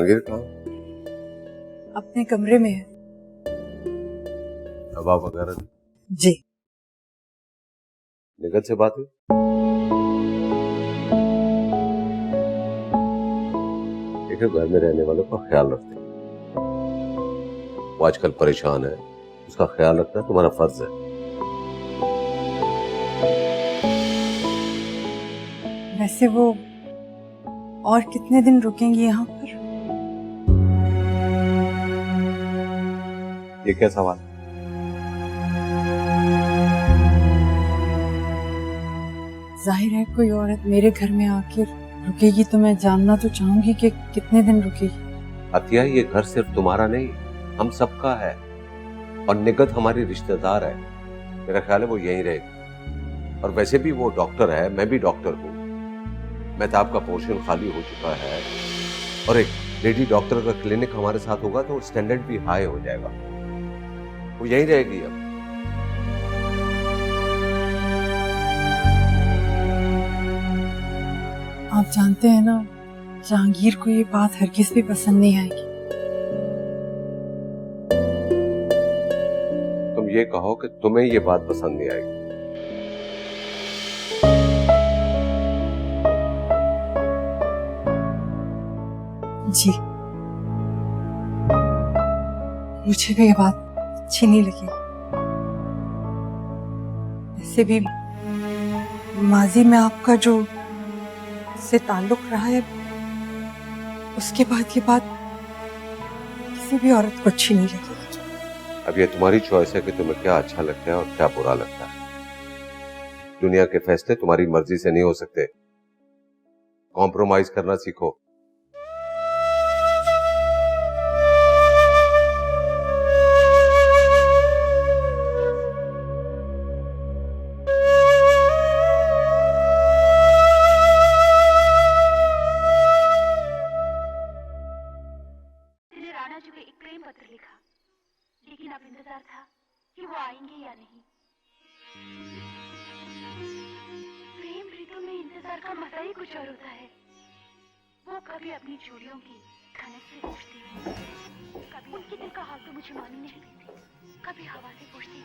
जहांगीर कहाँ? अपने कमरे में है। दवा वगैरह? जी। निगत से बात हुई? देखिए, घर में रहने वालों का ख्याल रखते हैं। वो आजकल परेशान है, उसका ख्याल रखना तुम्हारा फर्ज है। वैसे वो और कितने दिन रुकेंगी यहाँ पर? ये क्या सवाल? जाहिर है कोई औरत मेरे घर में आकर रुकेगी तो मैं जानना तो चाहूंगी कि कितने दिन रुकेगी। अतिया, ये घर सिर्फ तुम्हारा नहीं, हम सबका है। और निगत हमारी रिश्तेदार है, मेरा ख्याल है वो यहीं रहेगी। और वैसे भी वो डॉक्टर है, मैं भी डॉक्टर हूँ। मेहताब का पोर्शन खाली हो चुका है और एक लेडी डॉक्टर का क्लिनिक हमारे साथ होगा तो स्टैंडर्ड भी हाई हो जाएगा। वो यहीं रहेगी अब। आप जानते हैं ना, जहांगीर को ये बात हरगिज भी पसंद नहीं आएगी। तुम ये कहो कि तुम्हें ये बात पसंद नहीं आएगी। जी, मुझे भी ये बात अच्छी नहीं लगी। वैसे भी माजी में आपका जो से ताल्लुक रहा है, उसके बाद ये बात किसी भी औरत को अच्छी नहीं लगेगी। अब ये तुम्हारी चॉइस है कि तुम्हें क्या अच्छा लगता है और क्या बुरा लगता है। दुनिया के फैसले तुम्हारी मर्जी से नहीं हो सकते। कॉम्प्रोमाइज करना सीखो। लेकिन अब इंतजार था कि वो आएंगे या नहीं। प्रेम ऋतु में इंतजार का मजा ही कुछ और होता है। वो कभी अपनी चूड़ियों की खनक से पूछती, कभी उनके दिल का हाल तो मुझे मालूम नहीं, कभी हवा से पूछती,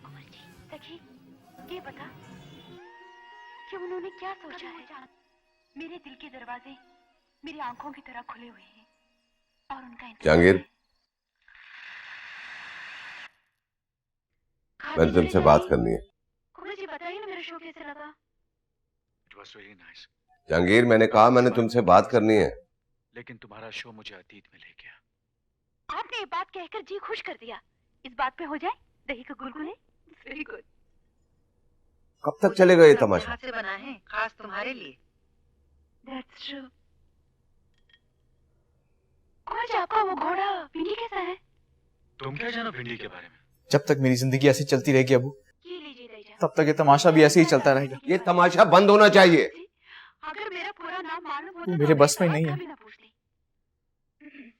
कमल जी सखी ये बता कि उन्होंने क्या सोचा है। मेरे दिल के दरवाजे मेरी आंखों की तरह खुले हुए हैं और उनका जहांगीर, मैंने तुमसे बात करनी है। मुझे बताइए ना मेरा शो कैसे लगा। It was very nice. Jahangir, मैंने कहा मैंने तुमसे बात करनी है। लेकिन तुम्हारा शो मुझे अतीत में ले गया। आपने ये बात कहकर जी खुश कर दिया। इस बात पे हो जाए दही का गुलगुले। Very good. कब तक चलेगा ये तमाशा? हाथ से बना है, खास तुम्हारे लिए। That's true. आज आपका वो घोड़ा भिंडी कैसा है? तुम क्या जानो भिंडी के बारे में? जब तक मेरी जिंदगी ऐसी चलती रहेगी अबू, ये लीजिए दहीजा। तब तक ये तमाशा भी ऐसे ही चलता रहेगा। ये तमाशा बंद होना चाहिए। अगर मेरा पूरा नाम मालूम होता तू मेरे बस में नहीं है। कभी ना पूछती।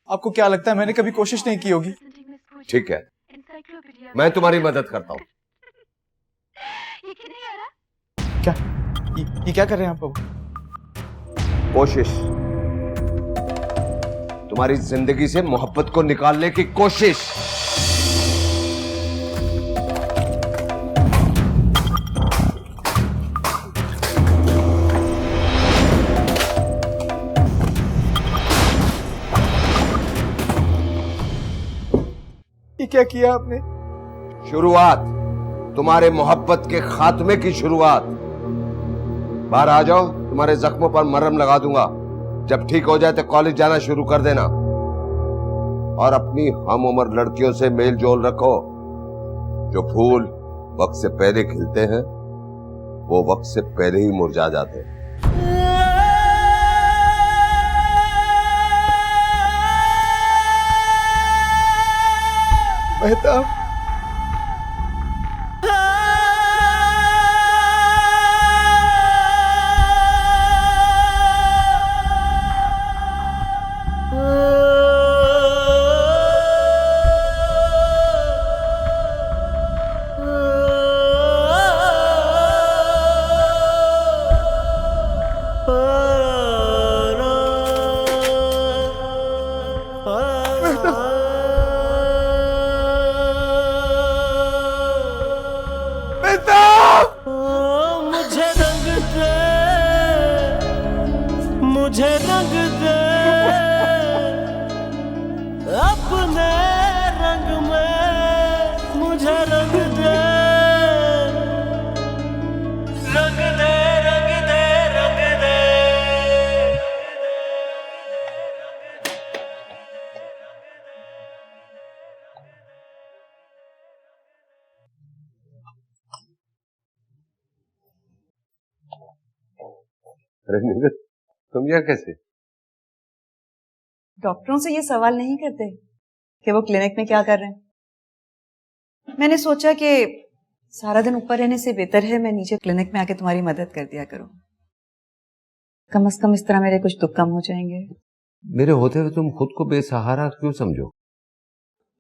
आपको क्या लगता है मैंने कभी कोशिश नहीं की होगी? ठीक है, मैं तुम्हारी मदद करता हूँ। यकीन नहीं आ रहा? क्या ये क्या कर रहे हैं आप अबू? कोशिश, तुम्हारी जिंदगी से मोहब्बत को निकालने की कोशिश। ये क्या किया आपने? शुरुआत, तुम्हारे मोहब्बत के खात्मे की शुरुआत। बाहर आ जाओ, तुम्हारे जख्मों पर मरहम लगा दूंगा। जब ठीक हो जाए तो कॉलेज जाना शुरू कर देना और अपनी हम उम्र लड़कियों से मेल जोल रखो। जो फूल वक्त से पहले खिलते हैं वो वक्त से पहले ही मुरझा जाते हैं। मेहताब, मुझे रंग दे, रंग दे, रंग दे, रंग दे। अरे नीरज, तुम यहाँ कैसे? डॉक्टरों से ये सवाल नहीं करते कि वो क्लिनिक में क्या कर रहे हैं। मैंने सोचा कि सारा दिन ऊपर रहने से बेहतर है मैं नीचे क्लिनिक में आके तुम्हारी मदद कर दिया करूं। कम से कम इस तरह मेरे कुछ दुख कम हो जाएंगे। मेरे होते हुए तुम खुद को बेसहारा क्यों समझो?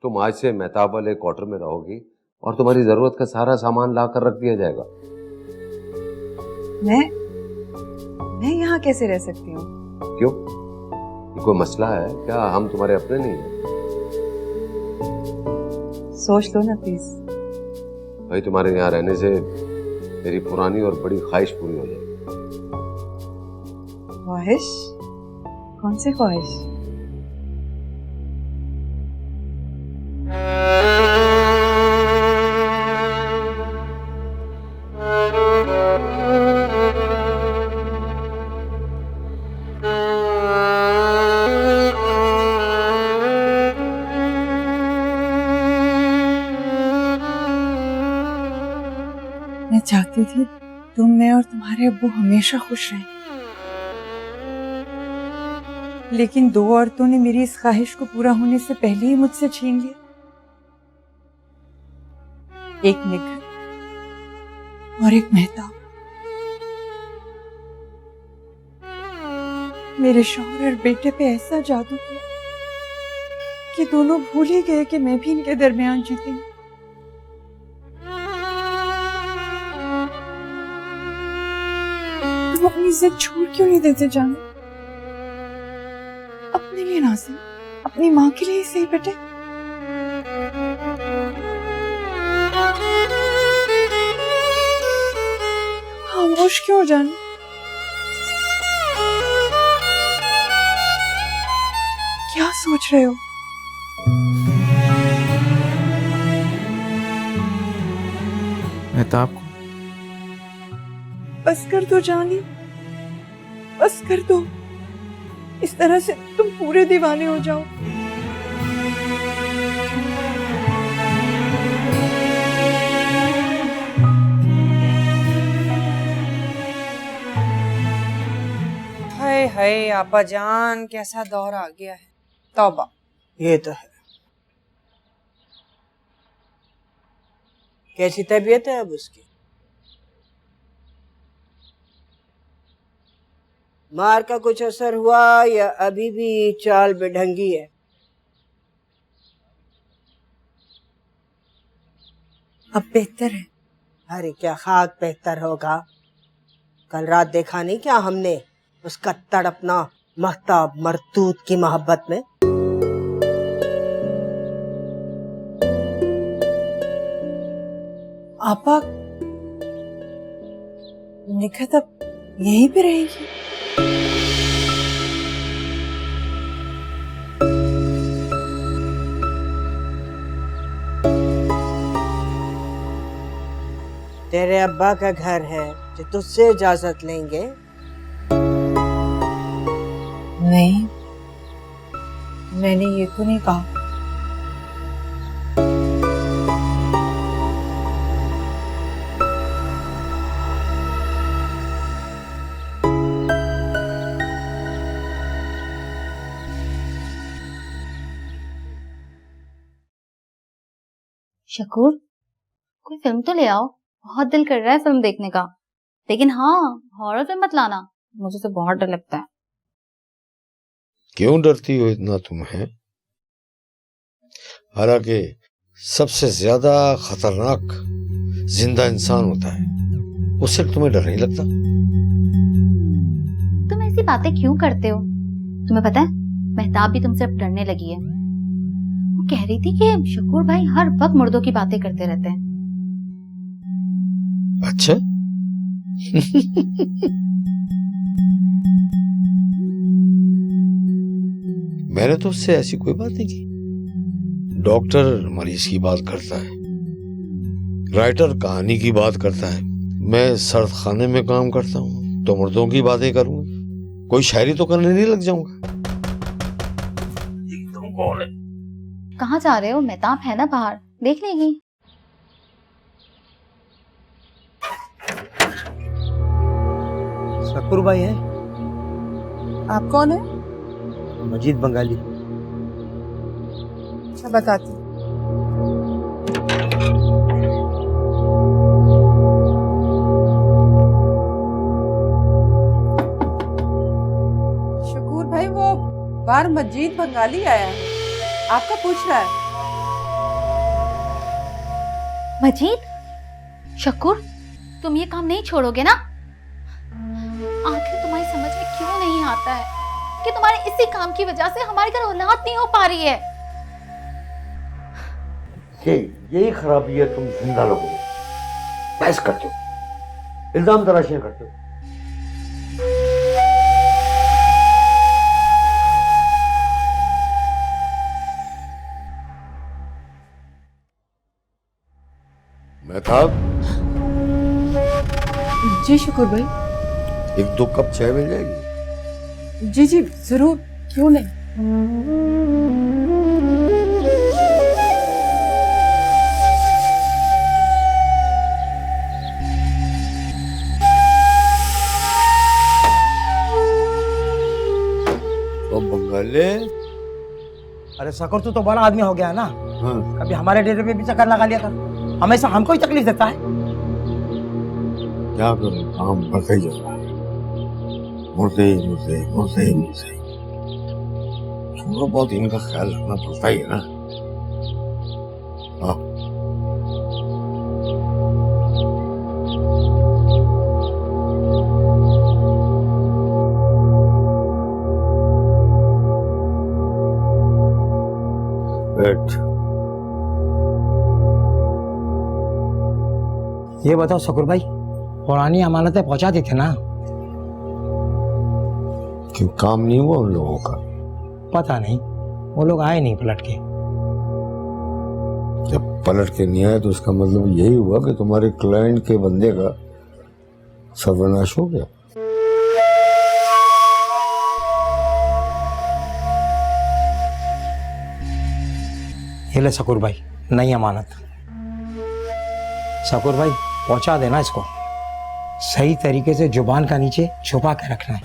तुम आज से मेहताब वाले क्वार्टर में रहोगी और तुम्हारी जरूरत का सारा सामान ला कर रख दिया जाएगा। मैं यहाँ कैसे रह सकती हूँ? क्यों? ये कोई मसला है क्या? हम तुम्हारे अपने नहीं हैं? सोच लो ना प्लीज। भाई तुम्हारे यहाँ रहने से मेरी पुरानी और बड़ी ख्वाहिश पूरी हो जाएगी। ख्वाहिश? कौन सी ख्वाहिश? मैं चाहती थी तुम, मैं और तुम्हारे अब्बू हमेशा खुश रहें, लेकिन दो औरतों ने मेरी इस ख्वाहिश को पूरा होने से पहले ही मुझसे छीन लिया। एक निगर और एक मेहताब। मेरे शौहर और बेटे पे ऐसा जादू किया कि दोनों भूल ही गए कि मैं भी इनके दरमियान जीती हूँ। तुम अपनी जिद छोड़ क्यों नहीं देते जाने? अपने लिए ना सही, अपनी माँ के लिए ही सही बेटे। खामोश क्यों हो जाने? क्या सोच रहे हो? मेहताब को बस कर दो जानी, बस कर दो। इस तरह से तुम पूरे दीवाने हो जाओ। हाय हाय आपा जान, कैसा दौर आ गया है। तौबा। ये तो है। कैसी तबीयत है अब उसकी? मार का कुछ असर हुआ या अभी भी चाल बेढंगी है? अब बेहतर है। अरे क्या खाक बेहतर होगा। कल रात देखा नहीं क्या हमने उसका तड़पना महताब मरतूत की मोहब्बत में। आपा निखत अब यहीं पे रहेगी? तेरे अब्बा का घर है जो तुझसे इजाजत लेंगे? नहीं, मैंने ये तो नहीं कहा। शकूर, कोई फिल्म तो ले आओ, बहुत दिल कर रहा है फिल्म देखने का। लेकिन हाँ, हॉरर फिल्म मत लाना, मुझे तो बहुत डर लगता है। क्यों डरती हो इतना तुम्हें? हालांकि सबसे ज्यादा खतरनाक जिंदा इंसान होता है, उससे तुम्हें डर नहीं लगता? तुम ऐसी बातें क्यों करते हो? तुम्हें पता है मेहताब भी तुमसे अब डरने लगी है। वो कह रही थी कि शकूर भाई हर वक्त मुर्दों की बातें करते रहते हैं। अच्छा। मैंने तो उससे ऐसी कोई बात नहीं की। डॉक्टर मरीज की बात करता है, राइटर कहानी की बात करता है, मैं सर्द खाने में काम करता हूँ तो मर्दों की बातें करूंगा, कोई शायरी तो करने नहीं लग जाऊंगा। तुम कौन है? कहाँ जा रहे हो? मेहताब है ना बाहर, देख लेगी। शकूर भाई है? आप कौन है? मजीद बंगाली। अच्छा बताती हूँ। शकूर भाई वो बाहर मजीद बंगाली आया है, आपका पूछ रहा है। मजीद, शकूर, तुम ये काम नहीं छोड़ोगे ना? आखिर तुम्हारी समझ में क्यों नहीं आता है कि तुम्हारे इसी काम की वजह से हमारे घर औलाद नहीं हो पा रही है? यही खराबी है तुम जिंदा लोगों में, बहस करते हो, इल्जाम तराशियां करते हो। मेहताब, जी शकूर भाई। 1-2 कप चाय मिल जाएगी? जी जी जरूर, क्यों नहीं। तो बंगाले, अरे शकूर तू तो बड़ा आदमी हो गया ना, हाँ, कभी हमारे डेरे पे भी चक्कर लगा लिया कर, हमेशा हमको ही तकलीफ देता है। क्या करूं, काम बढ़ता ही जा रहा है, मुर्दे थोड़ा बहुत इनका ख्याल रखना पड़ता ही है ना। हाँ, बैठ। ये बताओ शकूर भाई, पुरानी अमानतें पहुंचा दी थी ना? क्यों, काम नहीं हुआ उन लोगों का? पता नहीं, वो लोग आए नहीं पलट के। जब पलट के नहीं आए तो इसका मतलब यही हुआ कि तुम्हारे क्लाइंट के बंदे का सर्वनाश हो गया। ये ले शकूर भाई, नई अमानत। शकूर भाई पहुंचा देना इसको, सही तरीके से जुबान का नीचे छुपा के रखना है।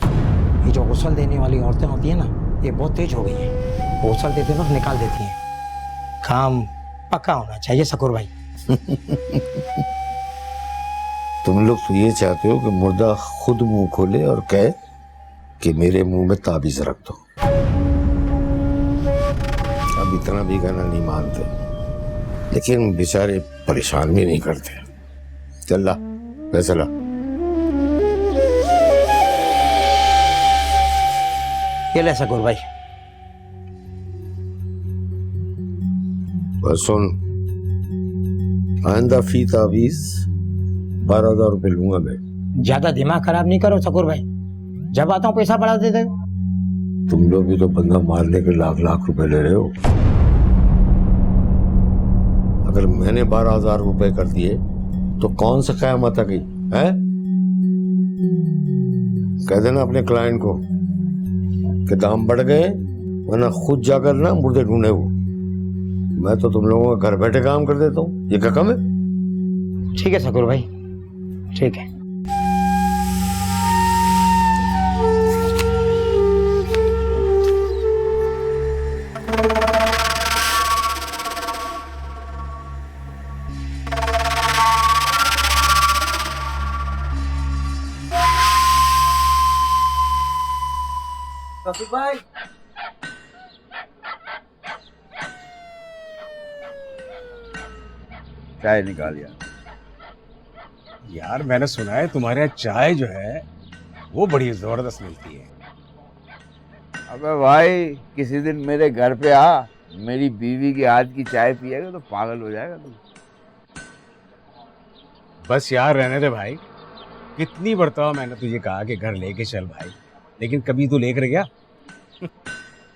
ये जो गुस्ल देने वाली औरतें होती है ना, ये बहुत तेज हो गई हैं, गुस्ल देते वक्त निकाल देती हैं। काम पक्का होना चाहिए शकूर भाई। तुम लोग तो ये चाहते हो कि मुर्दा खुद मुंह खोले और कहे कि मेरे मुंह में ताबीज रख दो। अब इतना भी कहना नहीं मानते, लेकिन बेचारे परेशान भी नहीं करते। चल ला पैसा ला। ये ले शकूर भाई। बस सुन, आइंदा फी ताबीज 12,000 रुपये लूंगा मैं। ज्यादा दिमाग खराब नहीं करो शकूर भाई, जब आता हूँ पैसा बढ़ा दे दो। तुम लोग भी तो बंदा मारने के लाख रुपए ले रहे हो। अगर मैंने 12,000 रुपए कर दिए तो कौन सा क़यामत आ गई है? कह देना अपने क्लाइंट को कि दाम बढ़ गए, वरना खुद जाकर ना मुर्दे ढूंढे वो। मैं तो तुम लोगों का घर बैठे काम कर देता हूँ, ये क्या कम है? ठीक है शकूर भाई, ठीक है। भाई चाय निकाल यार। मैंने सुना है तुम्हारे यहाँ चाय जो है वो बड़ी जबरदस्त मिलती है। अबे भाई, किसी दिन मेरे घर पे आ, मेरी बीवी के हाथ की चाय पिएगा तो पागल हो जाएगा तू। बस यार रहने दे भाई, कितनी बरतवा मैंने तुझे कहा कि घर लेके चल भाई, लेकिन कभी तू लेकर गया?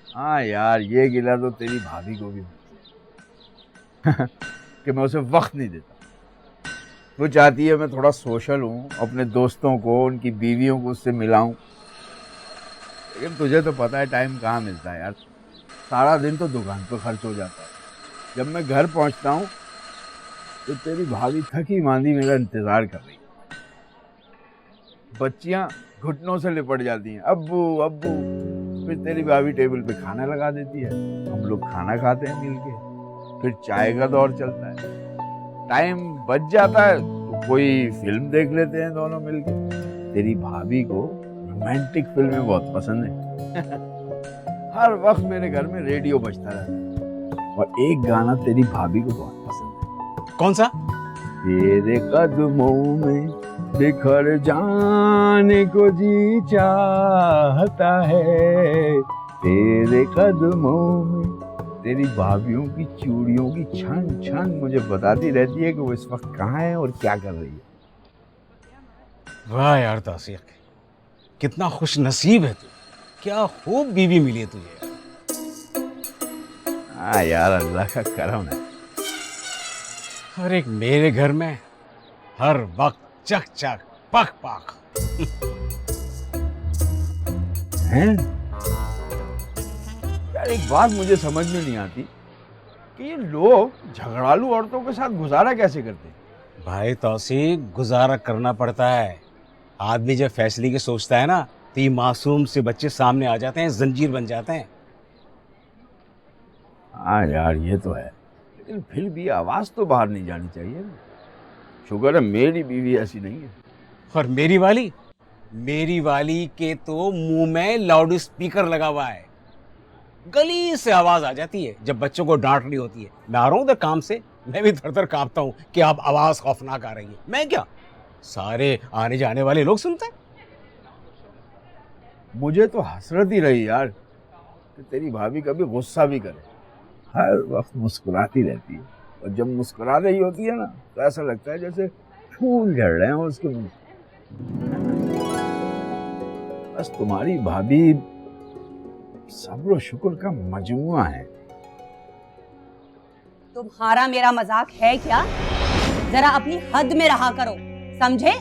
हाँ यार, ये गिला तो तेरी भाभी को भी कि मैं उसे वक्त नहीं देता। वो चाहती है मैं थोड़ा सोशल हूँ, अपने दोस्तों को, उनकी बीवियों को उससे मिलाऊं। लेकिन तुझे तो पता है टाइम कहाँ मिलता है यार, सारा दिन तो दुकान पर खर्च हो जाता है। जब मैं घर पहुँचता हूँ तो तेरी भाभी थकी मांदी मेरा इंतजार कर रही है। बच्चियाँ घुटनों से लिपट जाती हैं, अब्बू अब्बू। फिर तेरी भाभी टेबल पे खाना लगा देती है, हम लोग खाना खाते हैं मिलके। फिर चाय का दौर चलता है, टाइम बच जाता है तो कोई फिल्म देख लेते हैं दोनों मिलके। तेरी भाभी को रोमांटिक फिल्में बहुत पसंद है। हर वक्त मेरे घर में रेडियो बजता रहता है और एक गाना तेरी भाभी को बहुत पसंद है। कौन सा? तेरे कदमों में बिखर जाने को जी चाहता है, तेरे कदमों में। तेरी भाभीयों की चूड़ियों की छन छन मुझे बताती रहती है कि वो इस वक्त कहाँ है और क्या कर रही है। वाह यार तौसीक, कितना खुश नसीब है तू, क्या खूब बीवी मिली है तुझे। हाँ यार, अल्लाह का करम है। हर एक मेरे घर में हर वक्त चक चक पक पक। हैं? यार एक बात मुझे समझ में नहीं आती कि ये लोग झगड़ालू औरतों के साथ गुजारा कैसे करते हैं। भाई तौसीक, गुजारा करना पड़ता है। आदमी जब फैसले की सोचता है ना तो ये मासूम से बच्चे सामने आ जाते हैं, जंजीर बन जाते हैं। हाँ यार ये तो है, लेकिन फिर भी आवाज तो बाहर नहीं जानी चाहिए ना। शुक्र है मेरी बीवी ऐसी नहीं है। और मेरी वाली के तो मुंह में लाउड स्पीकर लगा हुआ है, गली से आवाज आ जाती है जब बच्चों को डांट रही होती है। मैं आ रहा हूँ उधर काम से, मैं भी थर थर कांपता हूँ कि अब आवाज खौफनाक आ रही है। मैं क्या, सारे आने जाने वाले लोग सुनते हैं। मुझे तो हसरत ही रही यार कि तेरी भाभी कभी गुस्सा भी करे, हर वक्त मुस्कुराती रहती है। और जब मुस्कुरा रही होती है ना तो ऐसा लगता है जैसे फूल झड़ रहे हैं उसके मुंह। बस तुम्हारी भाभी सब्र और शुक्र का मजमुआ है। तुम्हारा मेरा मजाक है क्या? जरा अपनी हद में रहा करो, समझे?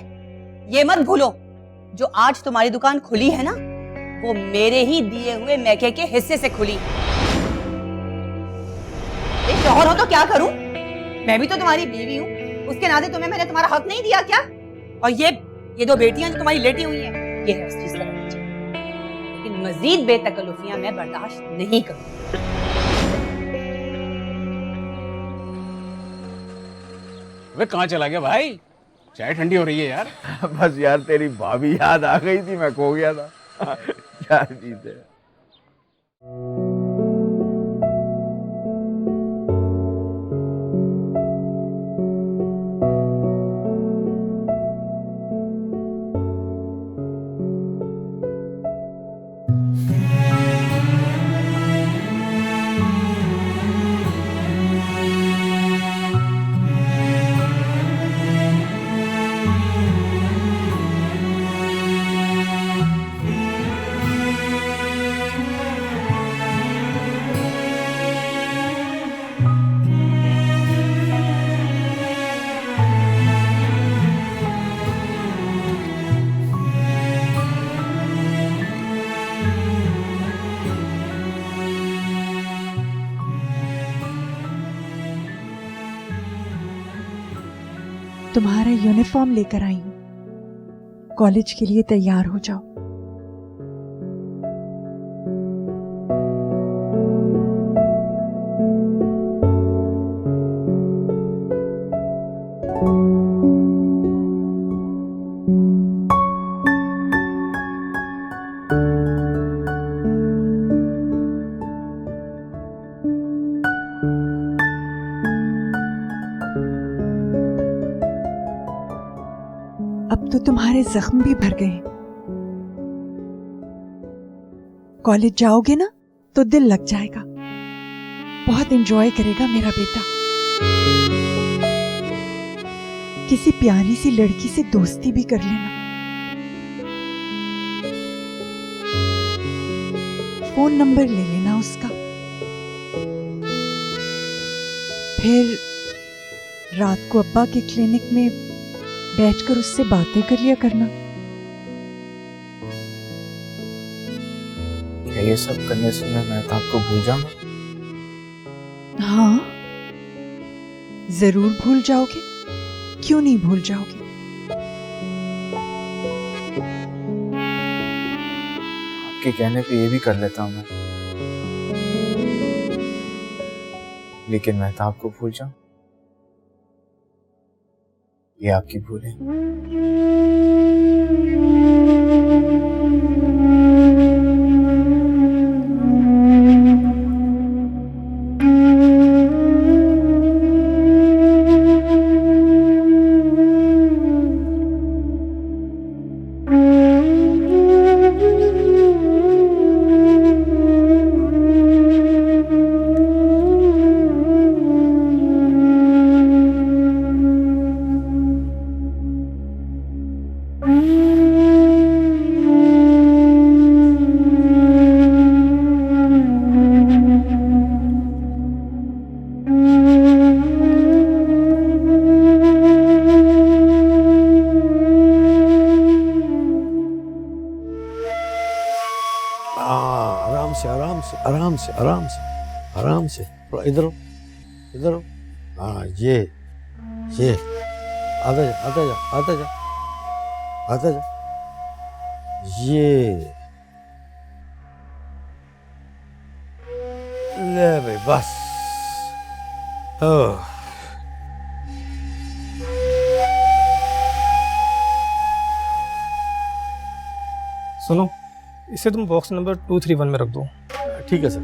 ये मत भूलो, जो आज तुम्हारी दुकान खुली है ना, वो मेरे ही दिए हुए मैके के हिस्से से खुली। शौहर हो तो क्या करूं? मैं भी तो तुम्हारी बीवी हूँ, उसके नाते तुम्हें मैंने तुम्हारा हक नहीं दिया क्या? और ये दो बेटियां जो तुम्हारी लेटी हुई हैं, ये है उस चीज का नतीजा। लेकिन मजीद बेतकल्लुफियां मैं बर्दाश्त नहीं करूंगी। वे कहाँ चला गया भाई? चाय ठंडी हो रही है यार। बस यार तेरी भाभी याद आ गई थी, मैं खो गया था। क्या चीज है। तुम्हारा यूनिफॉर्म लेकर आई हूँ, कॉलेज के लिए तैयार हो जाओ। अब तो तुम्हारे जख्म भी भर गए। कॉलेज जाओगे ना तो दिल लग जाएगा, बहुत एंजॉय करेगा मेरा बेटा। किसी प्यारी सी लड़की से दोस्ती भी कर लेना। फोन नंबर ले लेना उसका। फिर रात को अब्बा के क्लिनिक में बैठकर उससे बातें कर लिया करना। क्या ये सब करने से मैं मेहताब को भूल जाऊंगा? हाँ, जरूर भूल जाओगे। क्यों नहीं भूल जाओगे? आपके कहने पे ये भी कर लेता हूँ मैं, लेकिन मेहताब को भूल जाऊं, ये आपकी भूल है। आराम से आराम से आराम से आराम से आराम से, थोड़ा इधर हो, इधर हो। हाँ ये आता जा आता जा आता जा आता जा, ये ले भाई बस। ओह सुनो, इसे तुम बॉक्स नंबर 231 में रख दो। ठीक है सर।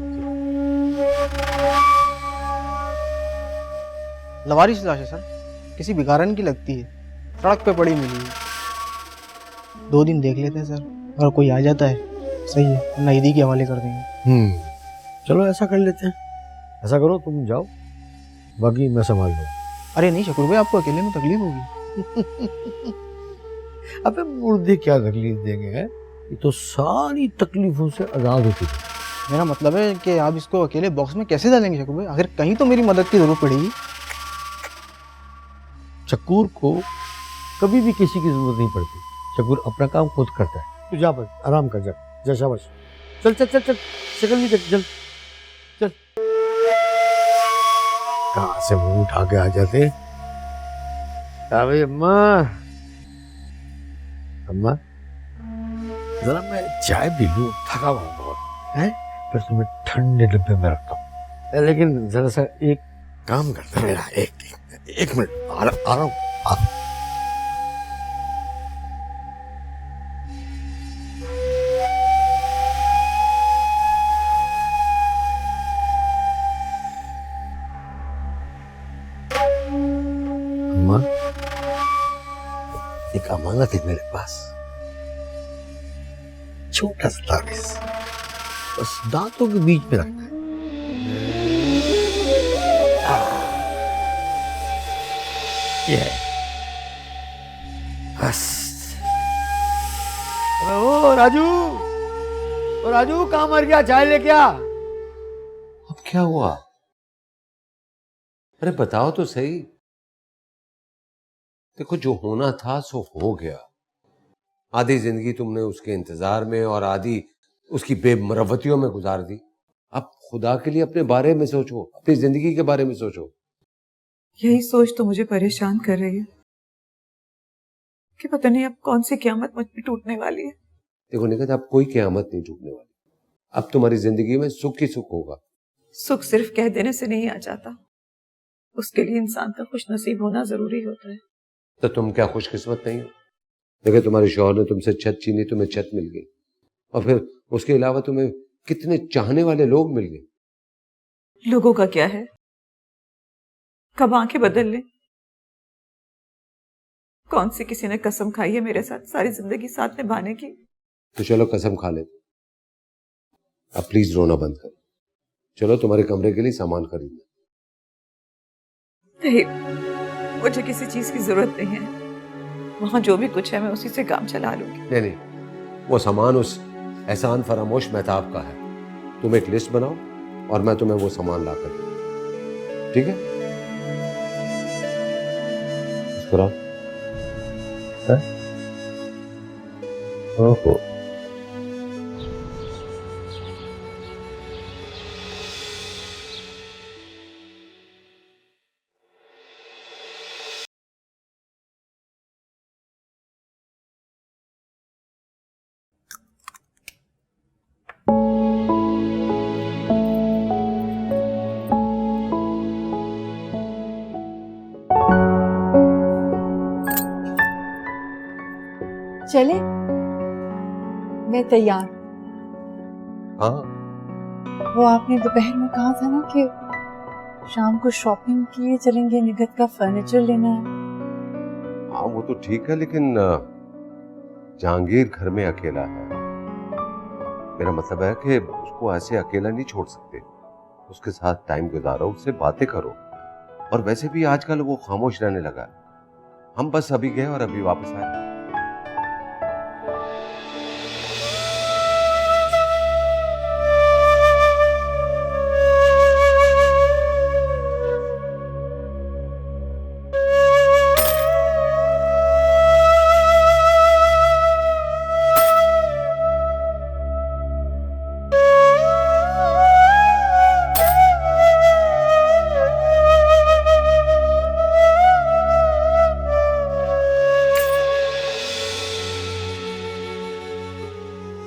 लवारिश लाश है सर, किसी भिखारन की लगती है, सड़क पे पड़ी मिली है। 2 दिन देख लेते हैं सर, अगर कोई आ जाता है सही है, वरना ईदी के हवाले कर देंगे। चलो ऐसा कर लेते हैं। ऐसा करो तुम जाओ, बाकी मैं संभाल लूँ। अरे नहीं शकूर भाई, आपको अकेले में तकलीफ होगी। अबे मुर्दे क्या तकलीफ देंगे हैं, ये तो सारी तकलीफों से आजाद होती है। मेरा मतलब है कि आप इसको अकेले बॉक्स में कैसे डालेंगे शकूर भाई, आखिर कहीं तो मेरी मदद की जरूरत पड़ेगी। शकूर को कभी भी किसी की जरूरत नहीं पड़ती, शकूर अपना काम खुद करता है। तू जा बस, आराम कर, जा जा शाबाश। चल चल चल चल, शक्ल नहीं देख, चल चल। कहाँ से मुंह उठा के आ जाते। अबे अम्मा, अम्मा जरा मैं चाय पी लूं, थका हुआ हूं बहुत है, फिर तुम्हें ठंडे डब्बे में रखता हूँ। लेकिन जरा सा एक काम करता मेरा, एक मिनट आ रहा हूँ। अम्मा, एक अमानत है मेरे पास, छोटा सा ताबीज, बस दांतों के बीच में रखना है। ये है बस। ओ राजू कहाँ मर गया, चाय लेके आ। अब क्या हुआ? अरे बताओ तो सही। देखो, जो होना था सो हो गया। आधी जिंदगी तुमने उसके इंतजार में और आधी उसकी बेमरवतियों में गुजार दी। अब खुदा के लिए अपने बारे में सोचो, अपनी जिंदगी के बारे में सोचो। यही सोच तो मुझे परेशान कर रही है कि पता नहीं अब कौन सी क़यामत मुझ पे टूटने वाली है। देखो निकट, अब कोई क़यामत नहीं टूटने वाली। अब तुम्हारी जिंदगी में सुख ही सुख होगा। सुख सिर्फ कह देने से नहीं आ जाता, उसके लिए इंसान का खुश नसीब होना जरूरी होता है। तो तुम क्या खुशकिस्मत नहीं हो? देखो, तुम्हारे शौहर ने तुमसे छत छीनी, तुम्हें छत मिल गई, और फिर उसके अलावा तुम्हें कितने चाहने वाले लोग मिल गए। लोगों का क्या है, कब आंखें बदल लें। कौन सी किसी ने कसम खाई है मेरे साथ सारी जिंदगी साथ निभाने की। तो चलो कसम खा ले। अब प्लीज रोना बंद करो। चलो तुम्हारे कमरे के लिए सामान खरीदना। नहीं, मुझे किसी चीज की जरूरत नहीं है। वहां जो भी कुछ है मैं उसी से काम चला लूंगी। नहीं नहीं, वो सामान उस एहसान फरामोश मेहताब का है। तुम एक लिस्ट बनाओ और मैं तुम्हें वो सामान ला कर दूं। ठीक है? मुस्कुराओ। ओहो, चले, मैं तैयार। हाँ, वो आपने दोपहर में कहा था ना कि शाम को शॉपिंग के लिए चलेंगे, निगत का फर्नीचर लेना है। हाँ वो तो ठीक है, लेकिन जहांगीर घर में अकेला है। मेरा मतलब है कि उसको ऐसे अकेला नहीं छोड़ सकते। उसके साथ टाइम गुजारो, उससे बातें करो। और वैसे भी आजकल वो खामोश रहने लगा है। हम बस अभी गए और अभी वापस आए।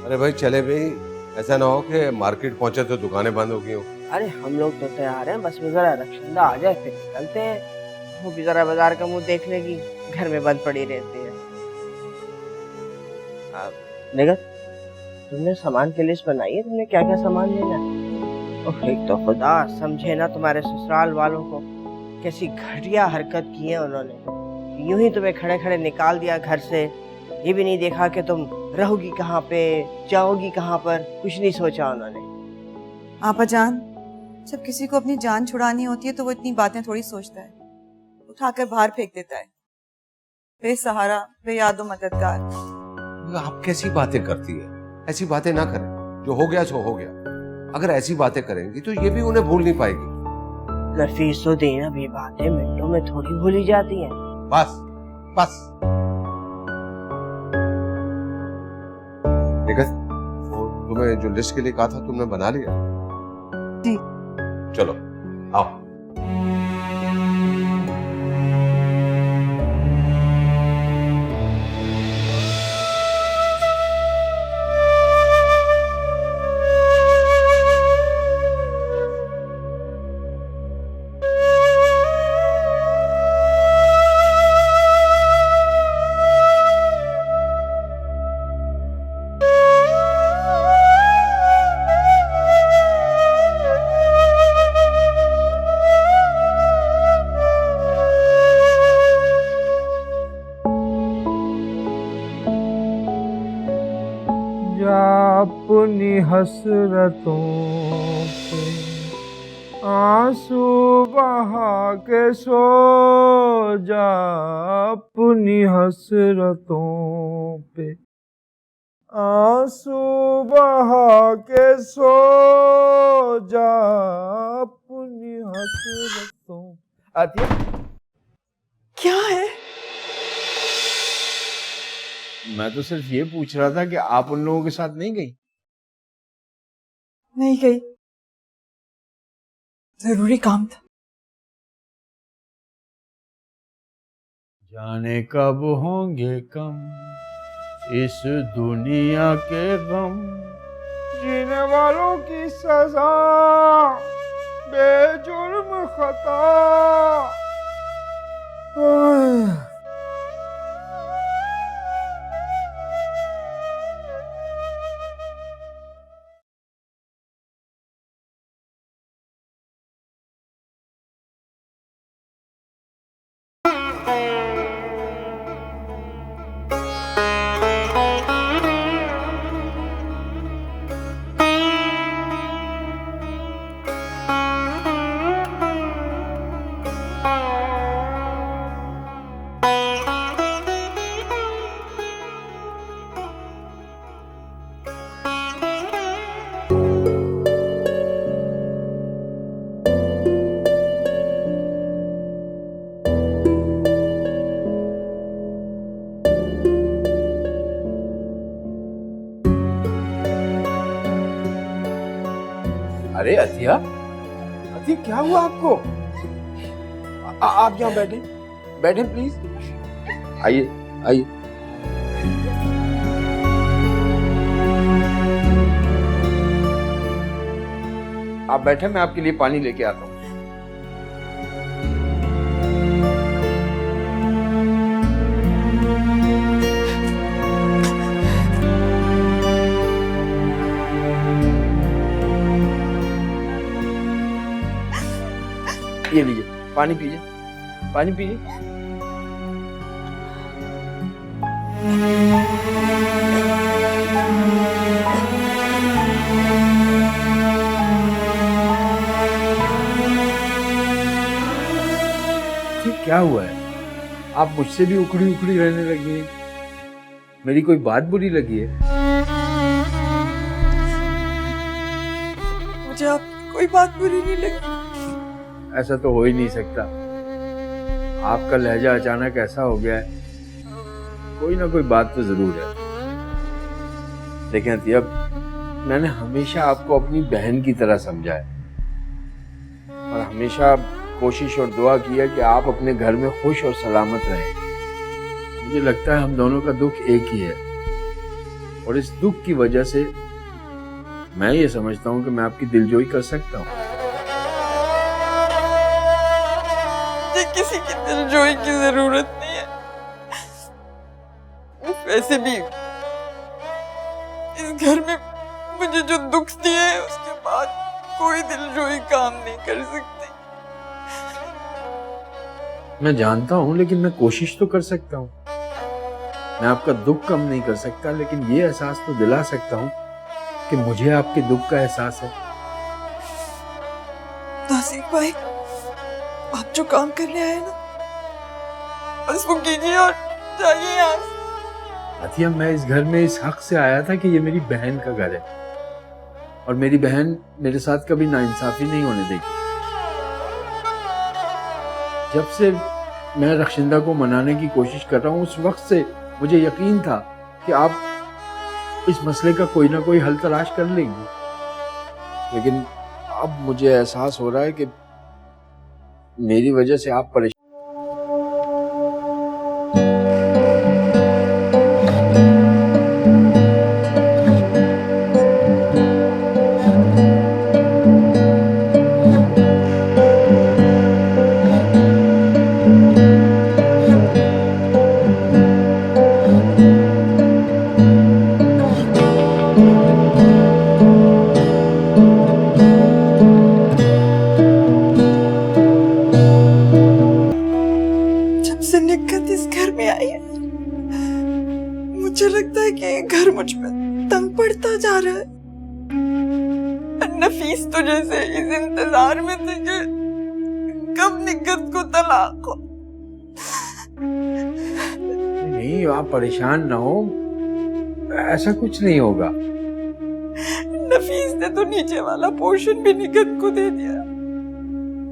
अरे भाई चले भाई, ऐसा ना हो कि मार्केट पहुंचे तो दुकानें बंद हो गई हो। अरे हम लोग तो तैयार हैं, बस जरा रक्षाबंधन आ जाए फिर निकलते हैं। वो भी जरा बाजार का मुंह देख लेगी, घर में बंद पड़ी रहती है। निगत, तुमने सामान की लिस्ट बनाई है? तुमने क्या क्या सामान लेना है? ओह, एक तो खुदा समझे ना तुम्हारे ससुराल वालों को, कैसी घटिया हरकत की है उन्होंने। यूं ही तुम्हें खड़े खड़े निकाल दिया घर से, ये भी नहीं देखा कि तुम रहोगी कहाँ पे, जाओगी कहाँ पर, कुछ नहीं सोचा उन्होंने। आपा जान, जब किसी को अपनी जान छुड़ानी होती है तो वो इतनी बातें थोड़ी सोचता है, उठाकर बाहर फेंक देता है। बेसहारा, बेयादो मददगार। आप कैसी बातें करती है? ऐसी बातें ना करें, जो हो गया सो हो गया। अगर ऐसी बातें करेंगी तो ये भी उन्हें भूल नहीं पाएगी। नफीस तो देना भी बातें मिनटों में थोड़ी भूली जाती हैं। बस बस निगत, वो तुम्हें जो लिस्ट के लिए कहा था तुमने बना लिया? जी। चलो आओ। अपनी हसरतों पे आंसू बहा के सो जा, अपनी हसरतों पे आंसू बहा के सो जा, अपनी हसरतों। आती है? क्या है? मैं तो सिर्फ ये पूछ रहा था कि आप उन लोगों के साथ नहीं गई? नहीं गई, जरूरी काम था। जाने कब होंगे कम इस दुनिया के गम, जीने वालों की सजा बेजुर्म खता। अरे अतिया, अतिया क्या हुआ आपको? आप यहाँ बैठे, बैठे प्लीज। आइए आइए। आप बैठे, मैं आपके लिए पानी लेके आता हूँ। ये लीजिए, पानी पीजिए, पानी पीजिए। क्या हुआ है? आप मुझसे भी उखड़ी उखड़ी रहने लगी हैं। मेरी कोई बात बुरी लगी है? मुझे आपकी कोई बात बुरी नहीं लगी। ऐसा तो हो ही नहीं सकता। आपका लहजा अचानक ऐसा हो गया है, कोई ना कोई बात तो जरूर है। देखें अतिया, मैंने हमेशा आपको अपनी बहन की तरह समझा है और हमेशा कोशिश और दुआ की है कि आप अपने घर में खुश और सलामत रहें। मुझे लगता है हम दोनों का दुख एक ही है और इस दुख की वजह से मैं ये समझता हूँ कि मैं आपकी दिलजोई कर सकता हूँ। किसी की दिलजोई की जरूरत नहीं है। वैसे भी इस घर में मुझे जो दुख दिए है उसके बाद कोई दिलजोई काम नहीं कर सकती। मैं जानता हूँ, लेकिन मैं कोशिश तो कर सकता हूँ। मैं आपका दुख कम नहीं कर सकता, लेकिन ये एहसास तो दिला सकता हूँ कि मुझे आपके दुख का एहसास है। तासिक भाई, आप जो काम करने आए ना, बस वो कीजिए और जाइए यहाँ से। अतिया, मैं इस घर में इस हक से आया था कि ये मेरी बहन का घर है और मेरी बहन मेरे साथ कभी नाइंसाफी नहीं होने देगी। जब से मैं रक्षिंदा को मनाने की कोशिश कर रहा हूँ, उस वक्त से मुझे यकीन था कि आप इस मसले का कोई ना कोई हल तलाश कर लेंगी, लेकिन अब मुझे एहसास हो रहा है कि मेरी वजह से आप परेशान। मुझे लगता है कि घर मुझ पे तंग पड़ता जा रहा है। नफीस तो जैसे इस इंतजार में थे कि कब निकत को तलाक हो। नहीं, आप परेशान ना हो, ऐसा कुछ नहीं होगा। नफीस ने तो नीचे वाला पोर्शन भी निकत को दे दिया,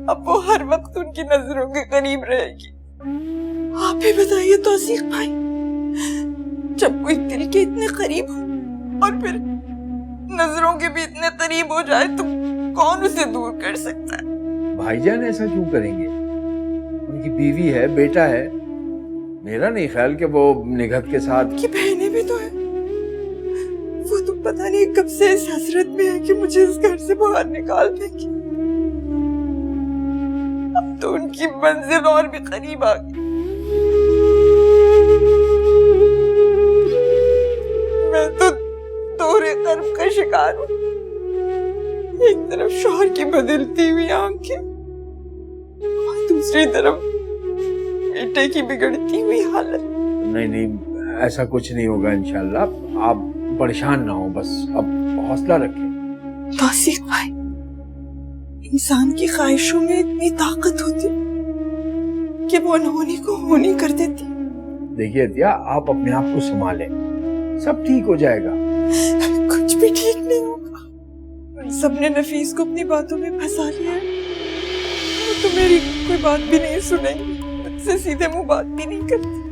अब वो हर वक्त उनकी नजरों के करीब रहेगी। आप भी बताइए तौसीक भाई, जब कोई दिल के इतने करीब हो और फिर नजरों के भी इतने करीब हो जाए तो कौन उसे दूर कर सकता है? भाईजान ऐसा क्यों करेंगे? उनकी बीवी है, बेटा है। मेरा नहीं ख्याल कि वो निगहत के साथ। की बहनें भी तो है। वो तो पता नहीं कब से इस हसरत में है कि मुझे इस घर से बाहर निकाल देंगी। अब तो उनकी मंजिल और भी करीब आ गई। मैं तो दोहरे कर्म का शिकार हूँ। एक तरफ शौहर की बदलती हुई आंखें और दूसरी तरफ बेटे की बिगड़ती हुई हालत। नहीं नहीं, ऐसा कुछ नहीं होगा इंशाल्लाह। आप परेशान ना हो, बस अब हौसला रखें। तौसीक भाई, इंसान की ख्वाहिशों में इतनी ताकत होती कि वो अनहोनी को होनी कर देती। देखिए अतिया, आप अपने आप को संभालें, सब ठीक हो जाएगा। कुछ भी ठीक नहीं होगा। सबने नफीस को अपनी बातों में फंसा लिया है। वो तो मेरी कोई बात भी नहीं सुनेंगी, मुझसे सीधे मुंह बात भी नहीं करती।